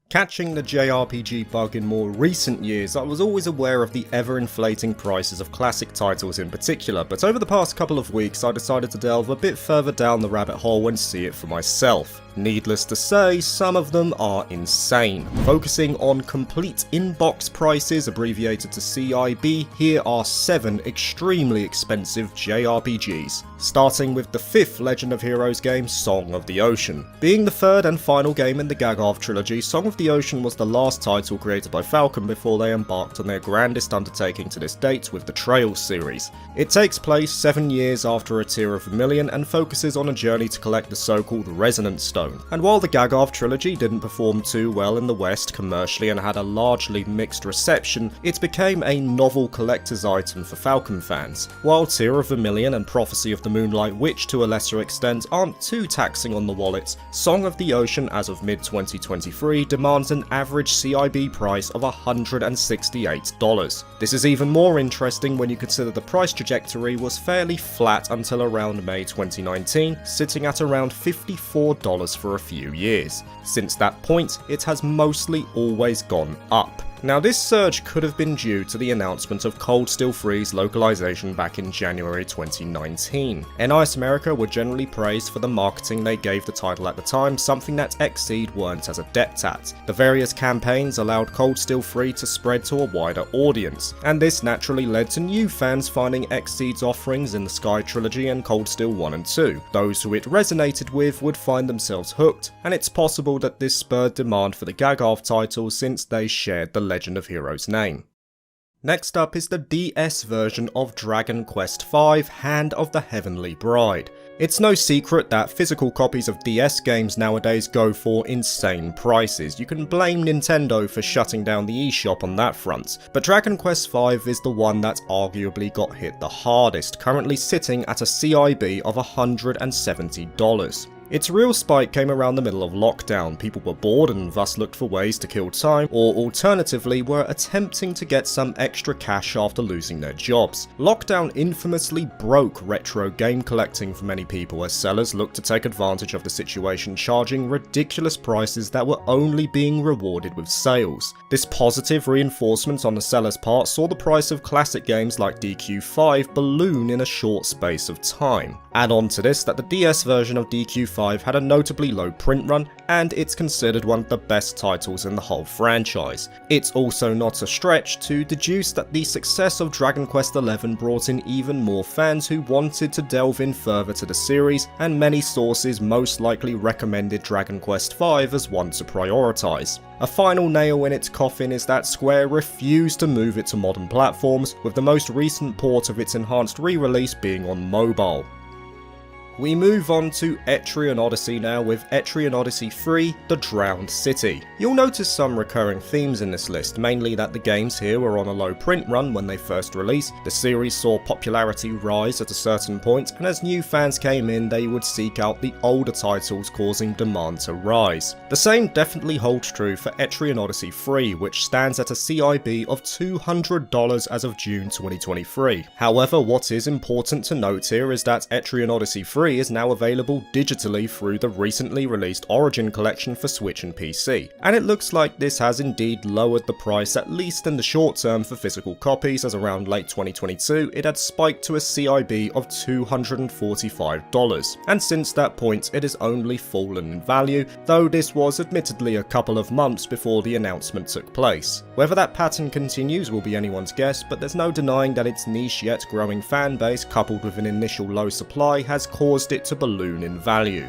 Catching the JRPG bug in more recent years, I was always aware of the ever-inflating prices of classic titles in particular, but over the past couple of weeks I decided to delve a bit further down the rabbit hole and see it for myself. Needless to say, some of them are insane. Focusing on complete in-box prices, abbreviated to CIB, here are 7 extremely expensive JRPGs. Starting with the 5th Legend of Heroes game, Song of the Ocean. Being the 3rd and final game in the Gagarv trilogy, Song of the Ocean was the last title created by Falcom before they embarked on their grandest undertaking to this date with the Trails series. It takes place 7 years after A Tear of Vermilion and focuses on a journey to collect the so-called Resonance Stone. And while the Gagarv trilogy didn't perform too well in the West commercially and had a largely mixed reception, it became a novel collector's item for Falcom fans. While Tear of Vermilion and Prophecy of the Moonlight Witch to a lesser extent aren't too taxing on the wallets, Song of the Ocean as of mid-2023 demands an average CIB price of $168. This is even more interesting when you consider the price trajectory was fairly flat until around May 2019, sitting at around $54 for a few years. Since that point, it has mostly always gone up. Now, this surge could have been due to the announcement of Cold Steel 3's localization back in January 2019. NIS America were generally praised for the marketing they gave the title at the time, something that Xseed weren't as adept at. The various campaigns allowed Cold Steel 3 to spread to a wider audience, and this naturally led to new fans finding Xseed's offerings in the Sky Trilogy and Cold Steel 1 and 2. Those who it resonated with would find themselves hooked, and it's possible that this spurred demand for the Gagarv title since they shared the Legend of Heroes name. Next up is the DS version of Dragon Quest V: Hand of the Heavenly Bride. It's no secret that physical copies of DS games nowadays go for insane prices. You can blame Nintendo for shutting down the eShop on that front, but Dragon Quest V is the one that arguably got hit the hardest, currently sitting at a CIB of $170. Its real spike came around the middle of lockdown. People were bored and thus looked for ways to kill time, or alternatively were attempting to get some extra cash after losing their jobs. Lockdown infamously broke retro game collecting for many people as sellers looked to take advantage of the situation, charging ridiculous prices that were only being rewarded with sales. This positive reinforcement on the seller's part saw the price of classic games like DQ5 balloon in a short space of time. Add on to this that the DS version of DQ5 had a notably low print run, and it's considered one of the best titles in the whole franchise. It's also not a stretch to deduce that the success of Dragon Quest XI brought in even more fans who wanted to delve in further to the series, and many sources most likely recommended Dragon Quest V as one to prioritise. A final nail in its coffin is that Square refused to move it to modern platforms, with the most recent port of its enhanced re-release being on mobile. We move on to Etrian Odyssey now with Etrian Odyssey 3: The Drowned City. You'll notice some recurring themes in this list, mainly that the games here were on a low print run when they first released, the series saw popularity rise at a certain point, and as new fans came in they would seek out the older titles, causing demand to rise. The same definitely holds true for Etrian Odyssey 3, which stands at a CIB of $200 as of June 2023. However, what is important to note here is that Etrian Odyssey 3 is now available digitally through the recently released Origin collection for Switch and PC, and it looks like this has indeed lowered the price, at least in the short term, for physical copies, as around late 2022 it had spiked to a CIB of $245, and since that point it has only fallen in value, though this was admittedly a couple of months before the announcement took place. Whether that pattern continues will be anyone's guess, but there's no denying that its niche yet growing fan base, coupled with an initial low supply, has caused it to balloon in value.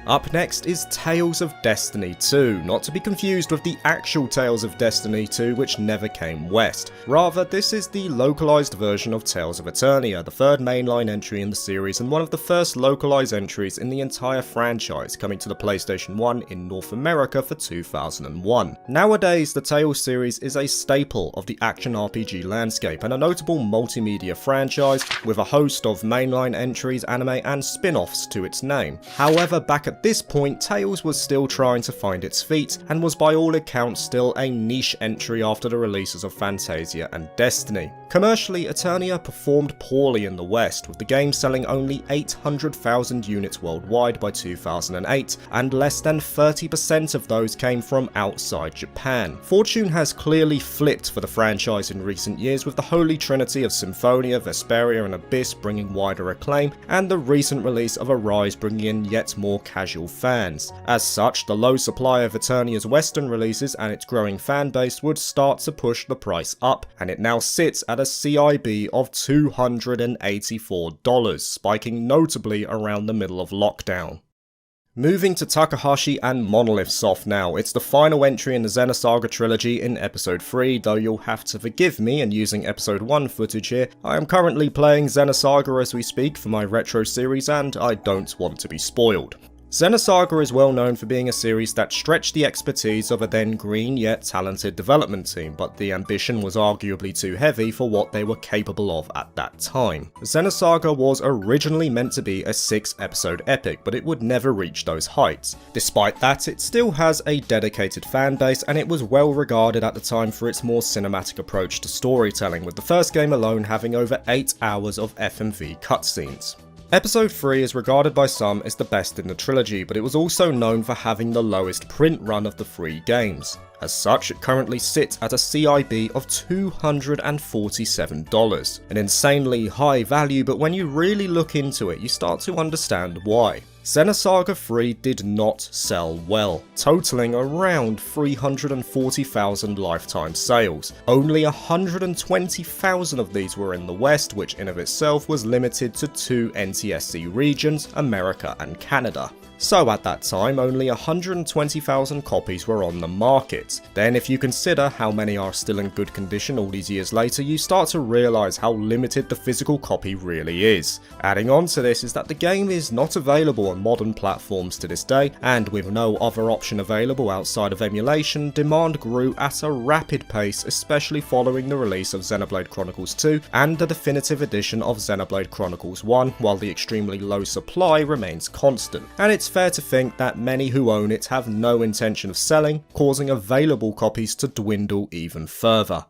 Up next is Tales of Destiny 2, not to be confused with the actual Tales of Destiny 2 which never came west. Rather, this is the localized version of Tales of Eternia, the 3rd mainline entry in the series and one of the first localized entries in the entire franchise, coming to the PlayStation 1 in North America for 2001. Nowadays, the Tales series is a staple of the action RPG landscape and a notable multimedia franchise with a host of mainline entries, anime and spin-offs to its name. However, back at at this point Tales was still trying to find its feet, and was by all accounts still a niche entry after the releases of Fantasia and Destiny. Commercially, Eternia performed poorly in the West, with the game selling only 800,000 units worldwide by 2008, and less than 30% of those came from outside Japan. Fortune has clearly flipped for the franchise in recent years, with the holy trinity of Symphonia, Vesperia and Abyss bringing wider acclaim, and the recent release of Arise bringing in yet more casual fans. As such, the low supply of Eternia's Western releases and its growing fan base would start to push the price up, and it now sits at a CIB of $284, spiking notably around the middle of lockdown. Moving to Takahashi and Monolith Soft now, it's the final entry in the Xenosaga trilogy in episode 3, though you'll have to forgive me in using episode 1 footage here. I am currently playing Xenosaga as we speak for my retro series, and I don't want to be spoiled. Xenosaga is well known for being a series that stretched the expertise of a then green yet talented development team, but the ambition was arguably too heavy for what they were capable of at that time. Xenosaga was originally meant to be a 6-episode epic, but it would never reach those heights. Despite that, it still has a dedicated fan base, and it was well regarded at the time for its more cinematic approach to storytelling, with the first game alone having over 8 hours of FMV cutscenes. Episode 3 is regarded by some as the best in the trilogy, but it was also known for having the lowest print run of the 3 games. As such, it currently sits at a CIB of $247, an insanely high value, but when you really look into it, you start to understand why. Xenosaga 3 did not sell well, totaling around 340,000 lifetime sales. Only 120,000 of these were in the West, which in of itself was limited to 2 NTSC regions, America and Canada. So at that time, only 120,000 copies were on the market. Then if you consider how many are still in good condition all these years later, you start to realise how limited the physical copy really is. Adding on to this is that the game is not available on modern platforms to this day, and with no other option available outside of emulation, demand grew at a rapid pace, especially following the release of Xenoblade Chronicles 2 and the definitive edition of Xenoblade Chronicles 1, while the extremely low supply remains constant. And it's fair to think that many who own it have no intention of selling, causing available copies to dwindle even further.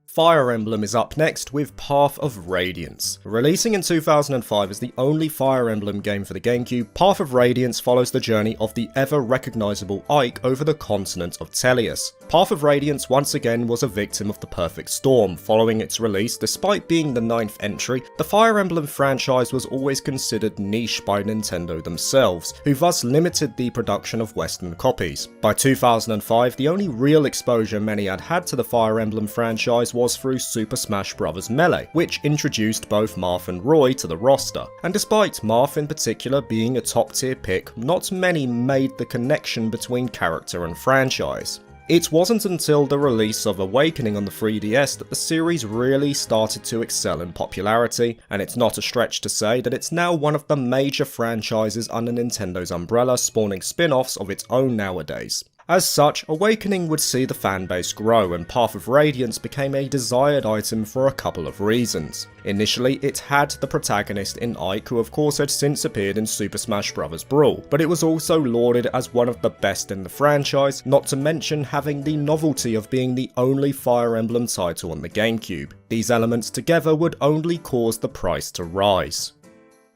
Fire Emblem is up next with Path of Radiance. Releasing in 2005 as the only Fire Emblem game for the GameCube, Path of Radiance follows the journey of the ever-recognisable Ike over the continent of Tellius. Path of Radiance once again was a victim of the perfect storm. Following its release, despite being the 9th entry, the Fire Emblem franchise was always considered niche by Nintendo themselves, who thus limited the production of Western copies. By 2005, the only real exposure many had had to the Fire Emblem franchise was through Super Smash Bros. Melee, which introduced both Marth and Roy to the roster. And despite Marth in particular being a top tier pick, not many made the connection between character and franchise. It wasn't until the release of Awakening on the 3DS that the series really started to excel in popularity, and it's not a stretch to say that it's now one of the major franchises under Nintendo's umbrella, spawning spin-offs of its own nowadays. As such, Awakening would see the fanbase grow, and Path of Radiance became a desired item for a couple of reasons. Initially, it had the protagonist in Ike, who of course had since appeared in Super Smash Bros. Brawl, but it was also lauded as one of the best in the franchise, not to mention having the novelty of being the only Fire Emblem title on the GameCube. These elements together would only cause the price to rise.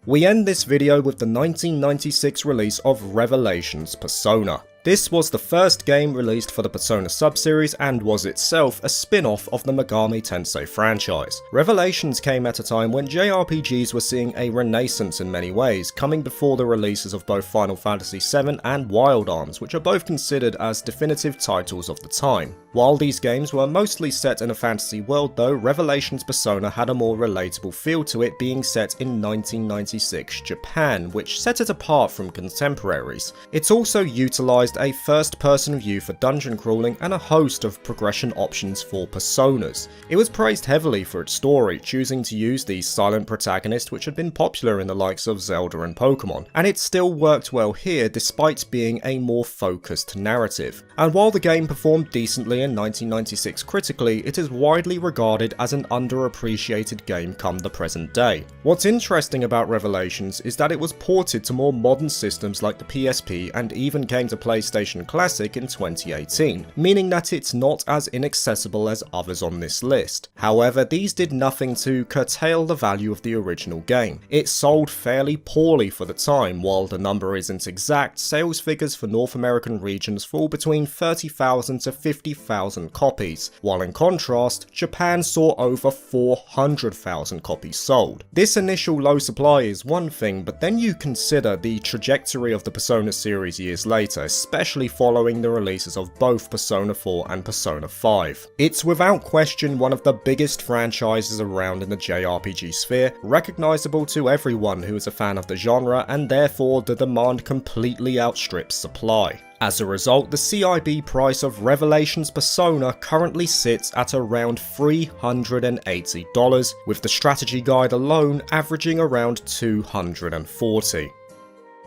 We end this video with the 1996 release of Revelations Persona. This was the first game released for the Persona subseries and was itself a spin-off of the Megami Tensei franchise. Revelations came at a time when JRPGs were seeing a renaissance in many ways, coming before the releases of both Final Fantasy VII and Wild Arms, which are both considered as definitive titles of the time. While these games were mostly set in a fantasy world though, Revelations Persona had a more relatable feel to it, being set in 1996 Japan, which set it apart from contemporaries. It also utilised proposed a first-person view for dungeon crawling and a host of progression options for personas. It was praised heavily for its story, choosing to use the silent protagonist which had been popular in the likes of Zelda and Pokemon, and it still worked well here despite being a more focused narrative. And while the game performed decently in 1996 critically, it is widely regarded as an underappreciated game come the present day. What's interesting about Revelations is that it was ported to more modern systems like the PSP and even came to PlayStation Classic in 2018, meaning that it's not as inaccessible as others on this list. However, these did nothing to curtail the value of the original game. It sold fairly poorly for the time. While the number isn't exact, sales figures for North American regions fall between 30,000 to 50,000 copies, while in contrast, Japan saw over 400,000 copies sold. This initial low supply is one thing, but then you consider the trajectory of the Persona series years later, especially following the releases of both Persona 4 and Persona 5. It's without question one of the biggest franchises around in the JRPG sphere, recognisable to everyone who is a fan of the genre, and therefore the demand completely outstrips supply. As a result, the CIB price of Revelations Persona currently sits at around $380, with the strategy guide alone averaging around $240.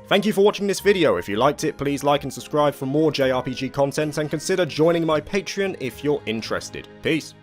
Thank you for watching this video. If you liked it, please like and subscribe for more JRPG content, and consider joining my Patreon if you're interested. Peace.